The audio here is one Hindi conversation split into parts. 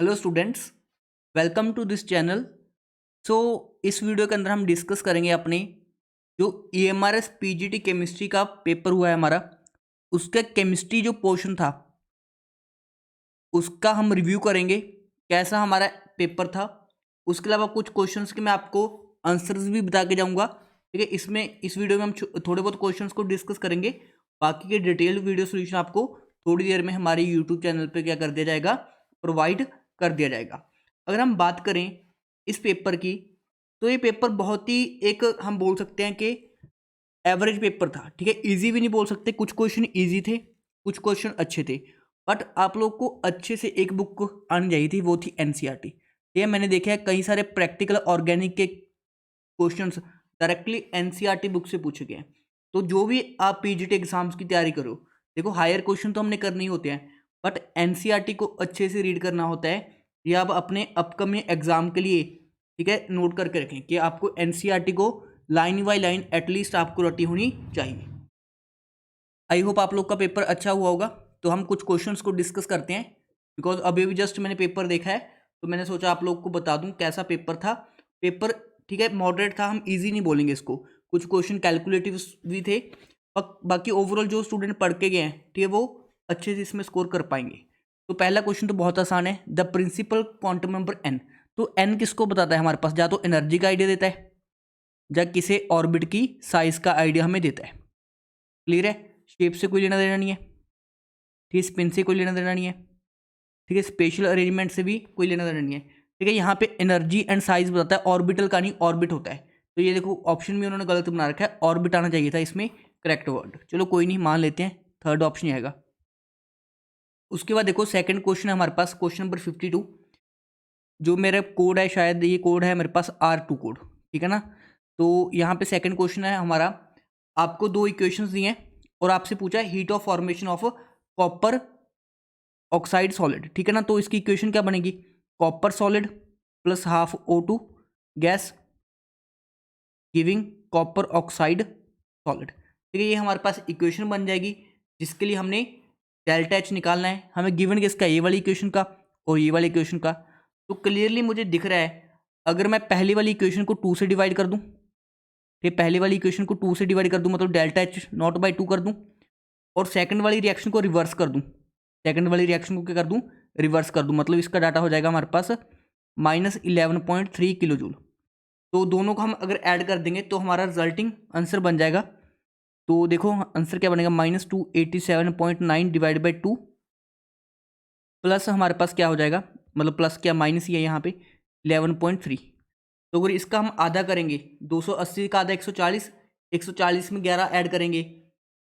Hello students, welcome to this channel. So इस वीडियो के अंदर हम डिस्कस करेंगे अपनी जो EMRS PGT केमिस्ट्री का पेपर हुआ है हमारा, उसका केमिस्ट्री जो पोर्शन था उसका हम रिव्यू करेंगे, कैसा हमारा पेपर था। उसके अलावा कुछ क्वेश्चंस के मैं आपको आंसर्स भी बता के जाऊंगा। ठीक है, इसमें इस वीडियो में हम थोड़े बहुत क्वेश्चंस को डिस्कस करेंगे। बाकी के डिटेल्ड वीडियो सोल्यूशन आपको थोड़ी देर में हमारे यूट्यूब चैनल पे क्या कर दिया जाएगा, प्रोवाइड कर दिया जाएगा। अगर हम बात करें इस पेपर की, तो ये पेपर बहुत ही एक हम बोल सकते हैं कि एवरेज पेपर था। ठीक है, इजी भी नहीं बोल सकते, कुछ क्वेश्चन इजी थे, कुछ क्वेश्चन अच्छे थे। बट आप लोग को अच्छे से एक बुक आनी चाहिए थी, वो थी NCERT। ये मैंने देखा है कई सारे प्रैक्टिकल ऑर्गेनिक के क्वेश्चंस डायरेक्टली NCERT बुक से पूछे गए हैं। तो जो भी आप PGT एग्जाम्स की तैयारी करो, देखो हायर क्वेश्चन तो हमने करने ही होते हैं, बट NCERT को अच्छे से रीड करना होता है। ये आप अपने अपकमिंग एग्जाम के लिए, ठीक है, नोट करके रखें कि आपको NCERT को लाइन बाय लाइन एटलीस्ट आपको रटी होनी चाहिए। आई होप आप लोग का पेपर अच्छा हुआ होगा। तो हम कुछ क्वेश्चंस को डिस्कस करते हैं, बिकॉज अभी भी जस्ट मैंने पेपर देखा है, तो मैंने सोचा आप लोग को बता दूं कैसा पेपर था। पेपर ठीक है मॉडरेट था, हम इजी नहीं बोलेंगे इसको, कुछ क्वेश्चन कैलकुलेटिव भी थे। बाकी ओवरऑल जो स्टूडेंट पढ़ के गए हैं, ठीक है, वो अच्छे से इसमें स्कोर कर पाएंगे। तो पहला क्वेश्चन तो बहुत आसान है, the principal quantum number n। तो n किसको बताता है हमारे पास, या तो एनर्जी का आइडिया देता है या किसी ऑर्बिट की साइज का आइडिया हमें देता है। क्लियर है, शेप से कोई लेना देना नहीं है, ठीक है, स्पिन से कोई लेना देना नहीं है, ठीक है, स्पेशल अरेंजमेंट से भी कोई लेना देना नहीं है। ठीक है, यहाँ पे एनर्जी एंड साइज बताता है, ऑर्बिटल का नहीं ऑर्बिट होता है। तो ये देखो ऑप्शन भी उन्होंने गलत बना रखा है, ऑर्बिट आना चाहिए था इसमें करेक्ट वर्ड। चलो कोई नहीं, मान लेते हैं थर्ड ऑप्शन ही आएगा। उसके बाद देखो सेकंड क्वेश्चन है हमारे पास, क्वेश्चन नंबर 52। जो मेरा कोड है, शायद ये कोड है मेरे पास R2 कोड, ठीक है ना। तो यहाँ पे सेकंड क्वेश्चन है हमारा, आपको दो इक्वेशंस दिए हैं और आपसे पूछा है heat of formation of copper oxide solid. ठीक है ना, तो इसकी इक्वेशन क्या बनेगी, copper solid plus half O2 gas giving copper oxide solid. ठीक है, ये हमारे पास इक्वेशन बन जाएगी, जिसके लिए हमने डेल्टा H निकालना है। हमें गिवन किसका, ये वाली इक्वेशन का और ये वाली इक्वेशन का। तो क्लियरली मुझे दिख रहा है, अगर मैं पहली वाली इक्वेशन को 2 से डिवाइड कर दूं, ठीक, पहली वाली इक्वेशन को 2 से डिवाइड कर दूं, मतलब डेल्टा H नॉट बाई 2 कर दूं, और सेकंड वाली रिएक्शन को रिवर्स कर दूं, सेकंड वाली रिएक्शन को क्या कर दूं, रिवर्स कर दूं, मतलब इसका डाटा हो जाएगा हमारे पास -11.3 किलो जूल। तो दोनों को हम अगर ऐड कर देंगे तो हमारा रिजल्टिंग आंसर बन जाएगा। तो देखो आंसर क्या बनेगा, -287.9 डिवाइड बाई 2 प्लस हमारे पास क्या हो जाएगा, मतलब प्लस क्या माइनस ही है यहाँ पे 11.3। तो अगर इसका हम आधा करेंगे, 280 का आधा 140, 140 में 11 ऐड करेंगे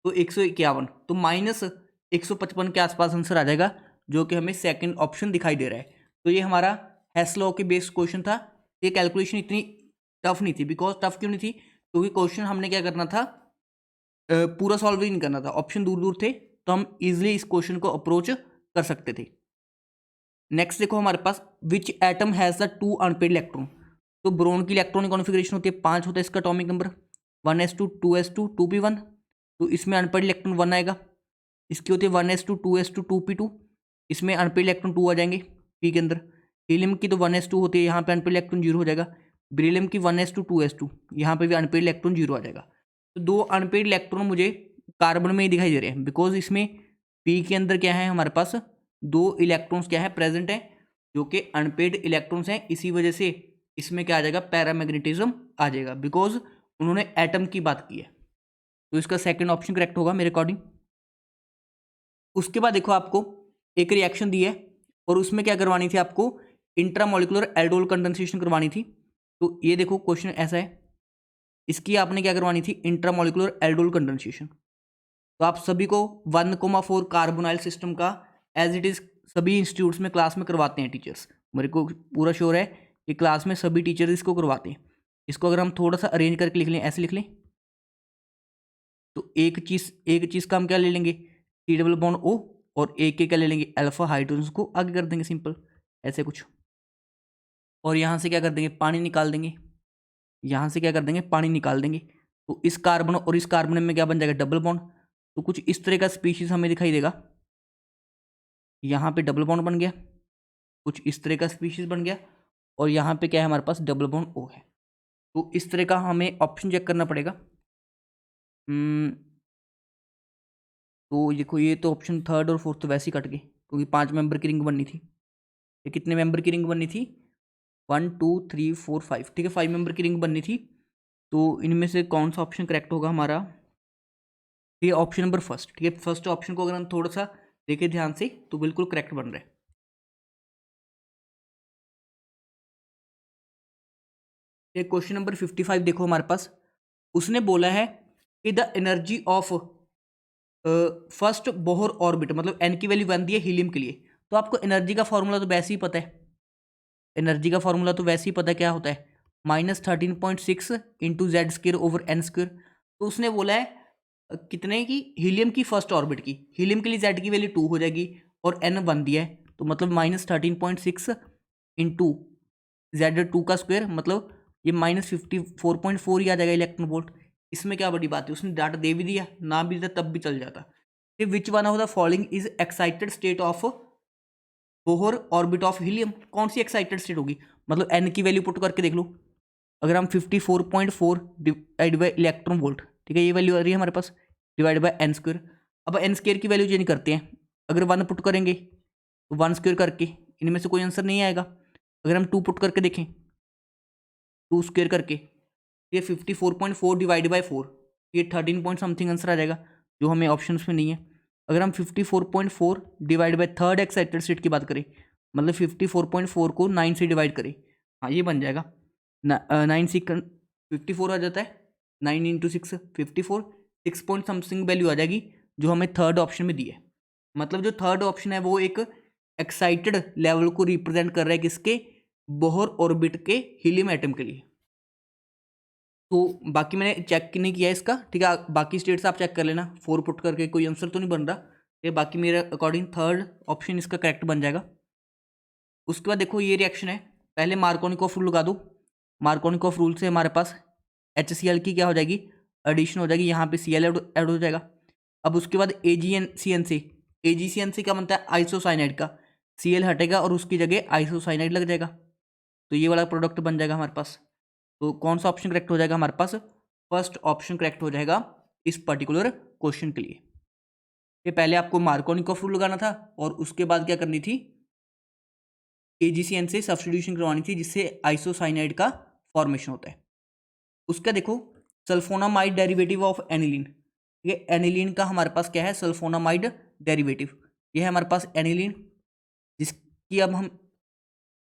तो 151, तो -155 के आसपास आंसर आ जाएगा, जो कि हमें सेकंड ऑप्शन दिखाई दे रहा है। तो ये हमारा हेस लॉ के बेस्ड क्वेश्चन था। ये कैलकुलेशन इतनी टफ नहीं थी, बिकॉज टफ क्यों नहीं थी, क्योंकि क्वेश्चन हमने क्या करना था, पूरा सॉल्व ही नहीं करना था, ऑप्शन दूर दूर थे, तो हम इजिली इस क्वेश्चन को अप्रोच कर सकते थे। नेक्स्ट देखो हमारे पास, which atom has the 2 unpaired electron. तो ब्रोन की इलेक्ट्रॉनिक कॉन्फ़िगरेशन होती है 5 होता है इसका atomic number, 1s2 2s2 2p1। तो इसमें अनपेड इलेक्ट्रॉन 1 आएगा। इसकी होती है 1s2 2s2 2p2, इसमें अनपेड इलेक्ट्रॉन 2 आ जाएंगे पी के अंदर। हीलियम की तो 1s2 होती है, यहाँ पे अनपेड इलेक्ट्रॉन 0 हो जाएगा। बेरिलियम की 1s2 2s2, यहाँ पे भी अनपेड इलेक्ट्रॉन 0 आ जाएगा। तो दो अनपेड इलेक्ट्रॉन मुझे कार्बन में ही दिखाई दे रहे हैं, बिकॉज इसमें पी के अंदर क्या है हमारे पास, दो इलेक्ट्रॉन्स क्या है प्रेजेंट है, जो कि अनपेड इलेक्ट्रॉन्स हैं। इसी वजह से इसमें क्या आ जाएगा, पैरामैग्नेटिज्म आ जाएगा, बिकॉज उन्होंने एटम की बात की है। तो इसका सेकंड ऑप्शन करेक्ट होगा मेरे अकॉर्डिंग। उसके बाद देखो आपको एक रिएक्शन दी है और उसमें क्या करवानी थी आपको, इंट्रामोलिकुलर एल्डोल कंडेंसेशन करवानी थी। तो ये देखो क्वेश्चन ऐसा है, इसकी आपने क्या करवानी थी, इंट्रामोलिकुलर एल्डोल कंडेंसेशन। तो आप सभी को 1,4 कार्बोनाइल सिस्टम का एज इट इज़ सभी इंस्टीट्यूट्स में क्लास में करवाते हैं टीचर्स, मेरे को पूरा श्योर है कि क्लास में सभी टीचर्स इसको करवाते हैं। इसको अगर हम थोड़ा सा अरेंज करके लिख लें, ऐसे लिख लें, तो एक चीज़ का हम क्या ले लेंगे, C डबल बॉन्ड O, और एक के क्या ले लेंगे, अल्फा हाइड्रोजन को आगे कर देंगे, सिंपल ऐसे कुछ। और यहाँ से क्या कर देंगे, पानी निकाल देंगे, यहाँ से क्या कर देंगे, पानी निकाल देंगे। तो इस कार्बन और इस कार्बन में क्या बन जाएगा, डबल बॉन्ड। तो कुछ इस तरह का स्पीशीज हमें दिखाई देगा, यहाँ पे डबल बॉन्ड बन गया, कुछ इस तरह का स्पीशीज बन गया, और यहाँ पे क्या है हमारे पास डबल बॉन्ड O है। तो इस तरह का हमें ऑप्शन चेक करना पड़ेगा। तो देखो ये तो ऑप्शन थर्ड और फोर्थ तो वैसे ही कट गए, क्योंकि 5 मेंबर की रिंग बननी थी। ये कितने मेंबर की रिंग बननी थी? 1 2 3 4 5, ठीक है 5 मेंबर की रिंग बननी थी। तो इनमें से कौन सा ऑप्शन करेक्ट होगा हमारा? ये ऑप्शन नंबर फर्स्ट, ठीक है। फर्स्ट ऑप्शन को अगर हम थोड़ा सा देखें ध्यान से तो बिल्कुल करेक्ट बन रहा है। ये क्वेश्चन नंबर 55 देखो हमारे पास, उसने बोला है कि the energy of first Bohr orbit, मतलब एन की वैल्यू 1 दी है हीलियम के लिए। तो आपको एनर्जी का फॉर्मूला तो वैसे ही पता है, एनर्जी का फॉर्मूला तो वैसे ही पता है क्या होता है, -13.6 into Z square over n square. तो उसने बोला है कितने की, हीलियम की फर्स्ट ऑर्बिट की, हीलियम के लिए जेड की वैल्यू 2 हो जाएगी और एन 1 दिया है, तो मतलब -13.6 इंटू Z2 का स्क्वायर, मतलब ये -54.4 ही आ जाएगा इलेक्ट्रॉन वोल्ट। इसमें क्या बड़ी बात है, उसने डाटा दे भी दिया, ना भी दिया तब भी चल जाता। Which one of the following is excited state of Bohr orbit of helium? कौन सी एक्साइटेड स्टेट होगी? मतलब एन की वैल्यू पुट करके देख लो। अगर हम 54.4 डिवाइड बाई इलेक्ट्रॉन वोल्ट, ठीक है ये वैल्यू आ रही है हमारे पास, डिवाइड बाई एन स्क्वायर। अब एन स्क्वायर की वैल्यू चेंज करते हैं, अगर 1 पुट करेंगे तो 1 स्क्वायर करके, इनमें से कोई आंसर नहीं आएगा। अगर हम 2 पुट करके देखें, 2 स्क्वायर करके, ये 54.4 डिवाइड बाई 4, ये 13 पॉइंट समथिंग आंसर आ जाएगा, जो हमें ऑप्शन में नहीं है। अगर हम 54.4 divide by third excited state की बात करें, मतलब 54.4 को 9 से डिवाइड करें, हाँ ये बन जाएगा 9 6 54 आ जाता है, 9 इंटू 6 54, 6 पॉइंट समथिंग वैल्यू आ जाएगी, जो हमें थर्ड ऑप्शन में दी है। मतलब जो थर्ड ऑप्शन है वो एक एक्साइटेड लेवल को रिप्रेजेंट कर रहा है, किसके? बोहर ऑर्बिट के हीलियम एटम के लिए। तो बाकी मैंने चेक नहीं किया इसका, ठीक है, बाकी स्टेट्स आप चेक कर लेना, 4 पुट करके कोई आंसर तो नहीं बन रहा, ये बाकी मेरे अकॉर्डिंग थर्ड ऑप्शन इसका करेक्ट बन जाएगा। उसके बाद देखो ये रिएक्शन है, पहले मार्कोनिकॉफ रूल लगा दो। मार्कोनिकॉफ रूल से हमारे पास HCl की क्या हो जाएगी, एडिशन हो जाएगी, यहाँ पे Cl ऐड हो जाएगा। अब उसके बाद AgCN से, AgCN से क्या बनता है, आइसोसाइनाइड का, Cl हटेगा और उसकी जगह आइसोसाइनाइड लग जाएगा, तो ये वाला प्रोडक्ट बन जाएगा हमारे पास। तो कौन सा ऑप्शन करेक्ट हो जाएगा हमारे पास? फर्स्ट ऑप्शन करेक्ट हो जाएगा इस पर्टिकुलर क्वेश्चन के लिए। ये पहले आपको मार्कोनिकॉफ रूल लगाना था और उसके बाद क्या करनी थी, AgCN से सब्स्टिट्यूशन करवानी थी, जिससे आइसोसाइनाइड का फॉर्मेशन होता है। उसका देखो सल्फोनामाइड डेरिवेटिव ऑफ एनिलीन, ये एनिलीन का हमारे पास क्या है, सल्फोनामाइड डेरिवेटिव, ये है हमारे पास एनिलीन, जिसकी अब हम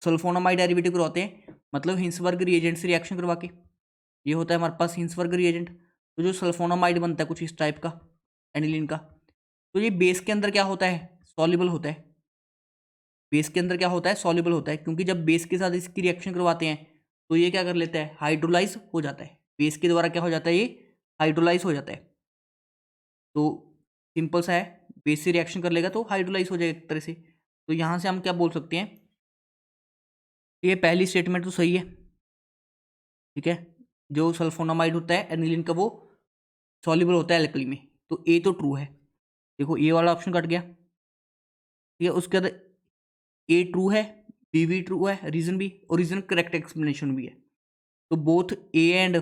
सल्फोनामाइड डेरिवेटिव करवाते हैं, मतलब हिंसवर्ग रिएजेंट से रिएक्शन करवा के, ये होता है हमारे पास हिंसवर्ग रिएजेंट। तो जो सल्फोनामाइड बनता है कुछ इस टाइप का एनिलीन का, तो ये बेस के अंदर क्या होता है, सॉल्युबल होता है। बेस के अंदर क्या होता है, सॉल्युबल होता है, क्योंकि जब बेस के साथ इसकी रिएक्शन करवाते हैं तो ये क्या कर लेता है, हाइड्रोलाइज हो जाता है, बेस के द्वारा क्या हो जाता है, ये हाइड्रोलाइज हो जाता है। तो सिंपल सा है, बेस से रिएक्शन कर लेगा तो हाइड्रोलाइज हो जाएगा एक तरह से। तो यहाँ से हम क्या बोल सकते हैं, ये पहली स्टेटमेंट तो सही है, ठीक है, जो सल्फोनामाइड होता है एनिलीन का वो सॉल्युबल होता है एल्कली में, तो ए तो ट्रू है। देखो ये वाला ऑप्शन कट गया, ठीक है। उसके बाद ए ट्रू है, बी भी ट्रू है, रीजन भी, और रीजन करेक्ट एक्सप्लेनेशन भी है। तो both A and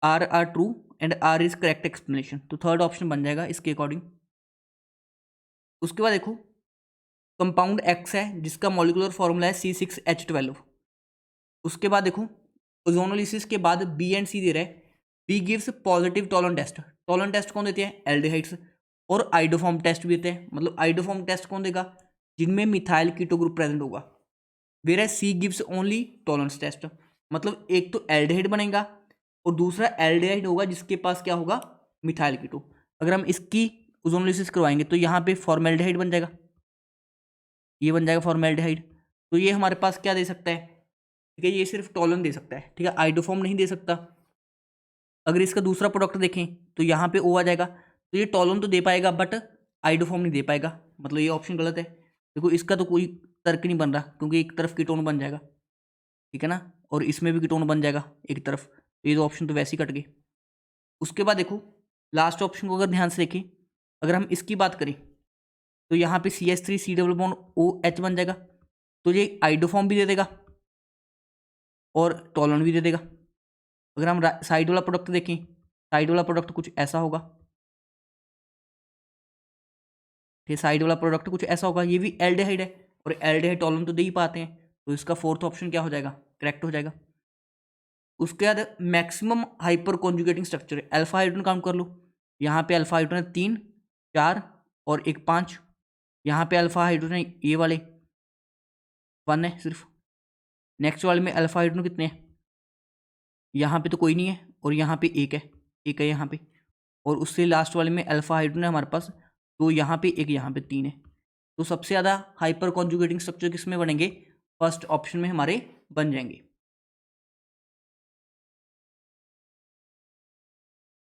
R true and R is correct explanation, तो थर्ड ऑप्शन बन जाएगा इसके अकॉर्डिंग। उसके बाद देखो कंपाउंड एक्स है जिसका मॉलिकुलर फॉर्मूला है C6H12। उसके बाद देखो ओजोनोलिसिस के बाद बी एंड सी दे रहा है, B gives positive Tollens test. Tollens test कौन देते हैं, एल्डिहाइड्स, और आइडोफॉर्म टेस्ट भी देते हैं, मतलब आइडोफॉर्म टेस्ट कौन देगा, जिनमें मिथाइल कीटो ग्रुप प्रेजेंट होगा। Where C gives only tolerance test, मतलब एक तो एल्डिहाइड बनेगा और दूसरा एल्डिहाइड होगा जिसके पास क्या होगा, मिथाइल कीटो। अगर हम इसकी ओजोनोलिसिस करवाएंगे तो यहाँ पे फॉर्मेल्डिहाइड बन जाएगा, ये बन जाएगा फॉर्मेल्डिहाइड। तो ये हमारे पास क्या दे सकता है, ठीक है, ये सिर्फ टॉलन दे सकता है, ठीक है, आइडोफॉर्म नहीं दे सकता। अगर इसका दूसरा प्रोडक्ट देखें तो यहाँ पे ओ आ जाएगा, तो ये टॉलन तो दे पाएगा बट आइडोफॉर्म नहीं दे पाएगा, मतलब ये ऑप्शन गलत है। देखो इसका तो कोई तर्क नहीं बन रहा, क्योंकि एक तरफ कीटोन बन जाएगा, ठीक है ना, और इसमें भी कीटोन बन जाएगा एक तरफ, तो ये दो ऑप्शन तो वैसे ही कट गए। उसके बाद देखो लास्ट ऑप्शन को अगर ध्यान से देखें, अगर हम इसकी बात करें तो यहाँ पे CH3 C double bond OH बन जाएगा, तो ये आइडोफॉर्म भी दे देगा और टॉलन भी दे देगा। अगर हम साइड वाला प्रोडक्ट देखें, साइड वाला प्रोडक्ट कुछ ऐसा होगा, ये साइड वाला प्रोडक्ट कुछ ऐसा होगा, ये भी एल्डिहाइड है और एल्डिहाइड टॉलन तो दे ही पाते हैं, तो इसका फोर्थ ऑप्शन क्या हो जाएगा, करेक्ट हो जाएगा। उसके बाद maximum hyper conjugating structure, alpha hydrogen count कर लो, यहाँ पे अल्फा हाइड्रोजन 3, 4 और एक 5, यहाँ पे अल्फा हाइड्रोजन ये वाले 1 है सिर्फ, नेक्स्ट वाले में अल्फा हाइड्रोजन कितने हैं, यहाँ पे तो कोई नहीं है और यहाँ पे एक है यहाँ पे, और उससे लास्ट वाले में अल्फा हाइड्रोजन है हमारे पास, तो यहाँ पे एक, यहाँ पे 3 है। तो सबसे ज़्यादा हाइपर कॉन्जुगेटिंग स्ट्रक्चर किस में बनेंगे, फर्स्ट ऑप्शन में हमारे बन जाएंगे।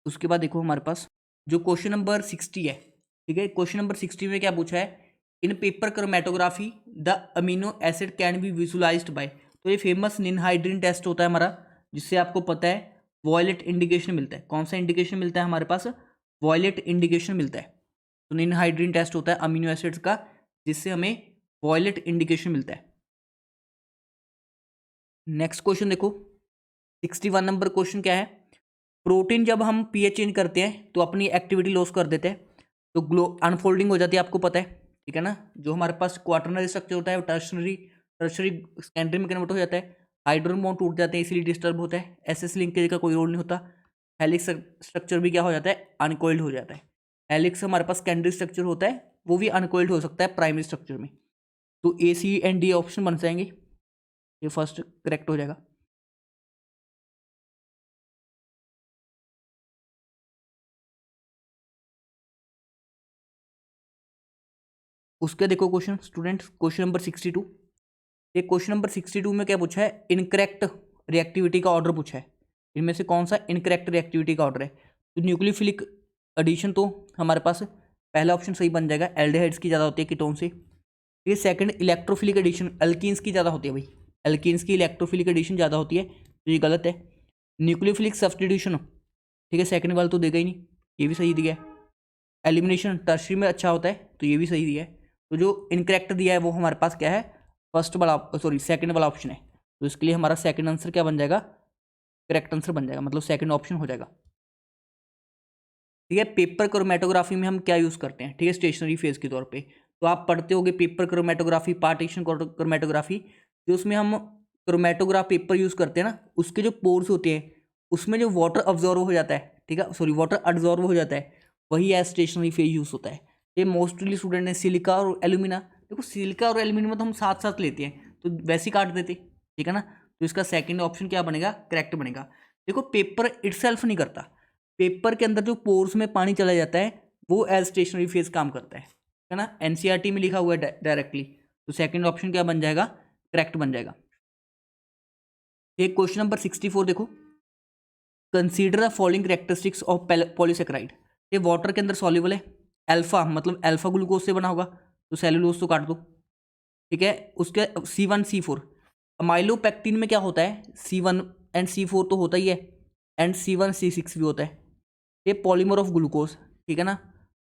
उसके बाद देखो हमारे पास जो क्वेश्चन नंबर 60 है, ठीक है, क्वेश्चन नंबर 60 में क्या पूछा है, in paper chromatography the amino acid can be visualised by, तो ये फेमस निनहाइड्रीन टेस्ट होता है हमारा, जिससे आपको पता है वॉयलेट इंडिकेशन मिलता है। कौन सा इंडिकेशन मिलता है हमारे पास, वॉयलेट इंडिकेशन मिलता है। तो निनहाइड्रीन टेस्ट होता है अमीनो एसिड्स का, जिससे हमें वॉयलेट इंडिकेशन मिलता है। नेक्स्ट क्वेश्चन देखो 61 नंबर क्वेश्चन क्या है, प्रोटीन जब हम पीएच चेंज करते हैं तो अपनी एक्टिविटी लॉस कर देते हैं, तो अनफोल्डिंग हो जाती है, आपको पता है, ठीक है ना। जो हमारे पास क्वाटरनरी स्ट्रक्चर होता है वो टर्शनरी सेकेंडरी में कन्वर्ट हो जाता है, हाइड्रोजन बॉन्ड टूट जाते हैं इसीलिए डिस्टर्ब होता है, एसएस लिंकेज का कोई रोल नहीं होता, हेलिक्स स्ट्रक्चर भी क्या हो जाता है, अनकोइल्ड हो जाता है। हेलिक्स हमारे पास सेकेंडरी स्ट्रक्चर होता है, वो भी अनकोइल्ड हो सकता है प्राइमरी स्ट्रक्चर में। तो A, C and D option बन जाएंगे, ये फर्स्ट करेक्ट हो जाएगा। उसके देखो क्वेश्चन स्टूडेंट्स, क्वेश्चन नंबर 62, ये क्वेश्चन नंबर 62 में क्या पूछा है, इनकरेक्ट रिएक्टिविटी का ऑर्डर पूछा है, इनमें से कौन सा इनकरेक्ट रिएक्टिविटी का ऑर्डर है। तो न्यूक्लियोफिलिक एडिशन तो हमारे पास पहला ऑप्शन सही बन जाएगा, एल्डिहाइड्स की ज़्यादा होती है कीटोन से। ये सेकंड इलेक्ट्रोफिलिक एडिशन अल्कीन्स की ज़्यादा होती है भाई, अल्कीन्स की इलेक्ट्रोफिलिक एडिशन ज़्यादा होती है, तो ये गलत है। न्यूक्लियोफिलिक सब्स्टिट्यूशन, ठीक है, सेकंड वाला तो देगा ही नहीं, ये भी सही दिया है। एलिमिनेशन टर्शरी में अच्छा होता है, तो ये भी सही दिया है। तो जो इनकरेक्ट दिया है वो हमारे पास क्या है, फर्स्ट वाला सेकंड वाला ऑप्शन है, तो इसके लिए हमारा सेकंड आंसर क्या बन जाएगा, करेक्ट आंसर बन जाएगा, मतलब सेकंड ऑप्शन हो जाएगा। ठीक है, पेपर क्रोमेटोग्राफी में हम क्या यूज़ करते हैं, ठीक है, स्टेशनरी फेज के तौर पे, तो आप पढ़ते होगे पेपर क्रोमेटोग्राफी, पार्टीशन क्रोमेटोग्राफी, जो उसमें हम क्रोमेटोग्राफ पेपर यूज़ करते हैं ना, उसके जो पोर्स होते हैं उसमें जो वाटर अब्जॉर्व हो जाता है, ठीक है, वाटर अब्जॉर्व हो जाता है, वही एज स्टेशनरी फेज यूज़ होता है। ये मोस्टली स्टूडेंट ने सिलिका और एल्यूमिना, देखो सिलिका और एल्यूमिनियम तो हम साथ साथ लेते हैं, तो वैसे ही काट देते, ठीक है ना। तो इसका सेकंड ऑप्शन क्या बनेगा, करेक्ट बनेगा। देखो पेपर इटसेल्फ नहीं करता, पेपर के अंदर जो पोर्स में पानी चला जाता है वो एज स्टेशनरी फेज काम करता है ना, एनसीईआरटी में लिखा हुआ है डायरेक्टली, तो सेकंड ऑप्शन क्या बन जाएगा, करेक्ट बन जाएगा। एक क्वेश्चन नंबर 64 देखो, consider the following characteristics of polysaccharide, ये वाटर के अंदर सॉल्युबल है, अल्फा मतलब अल्फा ग्लूकोज से बना होगा, तो सेलुलोज तो काट दो, ठीक है। उसके C1C4, अमाइलोपेक्टिन में क्या होता है, C1 एंड C4 तो होता ही है, एंड C1C6 भी होता है, ये पॉलीमर ऑफ ग्लूकोज, ठीक है ना।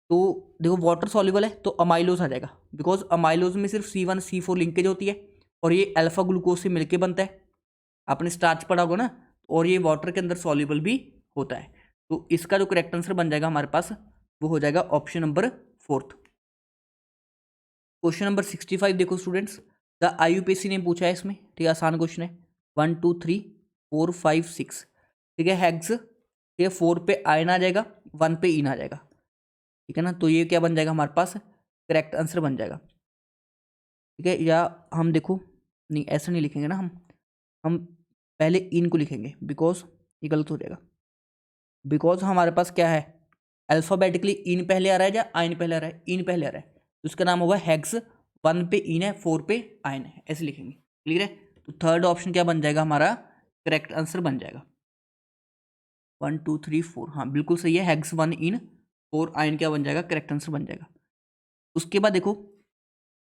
तो देखो वाटर सॉल्युबल है तो अमाइलोज आ जाएगा, बिकॉज अमाइलोज में सिर्फ C1C4 लिंकेज होती है और ये अल्फा ग्लूकोज से मिलके बनता है, आपने स्टार्च पढ़ा होगा ना, और ये वाटर के अंदर सॉल्युबल भी होता है। तो इसका जो करेक्ट आंसर बन जाएगा हमारे पास वो हो जाएगा ऑप्शन नंबर 4। क्वेश्चन नंबर 65 देखो स्टूडेंट्स, द IUPAC ने पूछा है इसमें, ठीक है, आसान क्वेश्चन है, 1 2 3 4 5 6, ठीक है, हेक्स, ठीक है, 4 पे आयन आ जाएगा, 1 पे इन आ जाएगा, ठीक है ना। तो ये क्या बन जाएगा हमारे पास, करेक्ट आंसर बन जाएगा, ठीक है। या हम देखो, नहीं ऐसा नहीं लिखेंगे ना, हम पहले इन को लिखेंगे, बिकॉज ये गलत हो जाएगा, बिकॉज हमारे पास क्या है, अल्फ़ाबेटिकली इन पहले आ रहा है या आयन पहले आ रहा है, इन पहले आ रहा है, तो उसका नाम होगा हेक्स, 1 पे इन है, 4 पे आयन है, ऐसे लिखेंगे, क्लियर है। तो थर्ड ऑप्शन क्या बन जाएगा हमारा, करेक्ट आंसर बन जाएगा 1 2 3 4, हाँ बिल्कुल सही है, हेक्स 1 इन 4 आयन क्या बन जाएगा, करेक्ट आंसर बन जाएगा। उसके बाद देखो,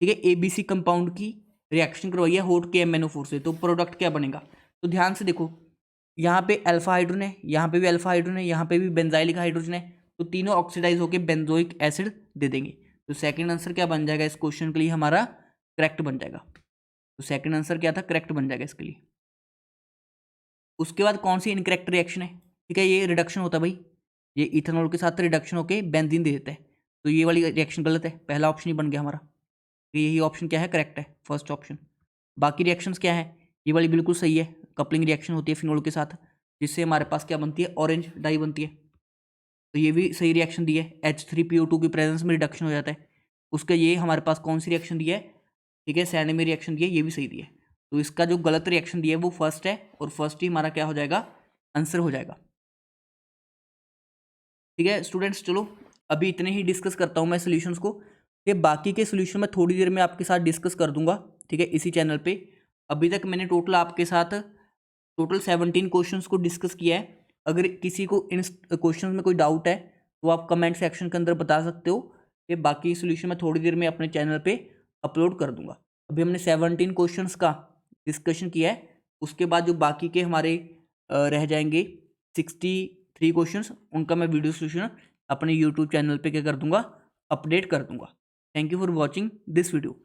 ठीक है, ABC कंपाउंड की रिएक्शन करवाई है हॉट KMnO4 से, तो प्रोडक्ट क्या बनेगा, तो ध्यान से देखो, यहाँ पे अल्फा हाइड्रोजन है, यहाँ पे भी अल्फा हाइड्रोजन है, यहाँ पे भी बेंजाइलिक हाइड्रोजन है, तो तीनों ऑक्सीडाइज होकर बेंजोइक एसिड दे देंगे, तो सेकंड आंसर क्या बन जाएगा इस क्वेश्चन के लिए हमारा? करेक्ट बन जाएगा। तो सेकंड आंसर क्या था? करेक्ट बन जाएगा इसके लिए। उसके बाद कौन सी इनकरेक्ट रिएक्शन है? ठीक है, ये रिडक्शन होता है भाई, ये इथेनॉल के साथ रिडक्शन होके बेंजीन दे देता है, तो ये वाली रिएक्शन गलत है, पहला ऑप्शन ही बन गया हमारा। तो यही ऑप्शन क्या है? करेक्ट है, फर्स्ट ऑप्शन। बाकी रिएक्शंस क्या है? ये वाली बिल्कुल सही है, कपलिंग रिएक्शन होती है फिनोल के साथ, जिससे हमारे पास क्या बनती है? ऑरेंज डाई बनती है। तो ये भी सही रिएक्शन दी है, H3PO2 की प्रेजेंस में रिडक्शन हो जाता है। उसका ये हमारे पास कौन सी रिएक्शन दी है? ठीक है, सैंड में रिएक्शन दी है, ये भी सही दी है। तो इसका जो गलत रिएक्शन दिया है वो फर्स्ट है, और फर्स्ट ही हमारा क्या हो जाएगा? आंसर हो जाएगा। ठीक है स्टूडेंट्स, चलो अभी इतने ही डिस्कस करता हूँ मैं सोल्यूशंस को। ये बाकी के सोल्यूशन मैं थोड़ी देर में आपके साथ डिस्कस कर दूंगा, ठीक है, इसी चैनल पे। अभी तक मैंने टोटल आपके साथ टोटल 17 क्वेश्चंस को डिस्कस किया है। अगर किसी को इन क्वेश्चंस में कोई डाउट है तो आप कमेंट सेक्शन के अंदर बता सकते हो। ये बाकी सोल्यूशन मैं थोड़ी देर में अपने चैनल पे अपलोड कर दूंगा। अभी हमने 17 क्वेश्चंस का डिस्कशन किया है, उसके बाद जो बाकी के हमारे रह जाएंगे 63 क्वेश्चंस, उनका मैं वीडियो सोल्यूशन अपने यूट्यूब चैनल पे क्या कर दूंगा? अपडेट कर दूंगा। Thank you for watching this video.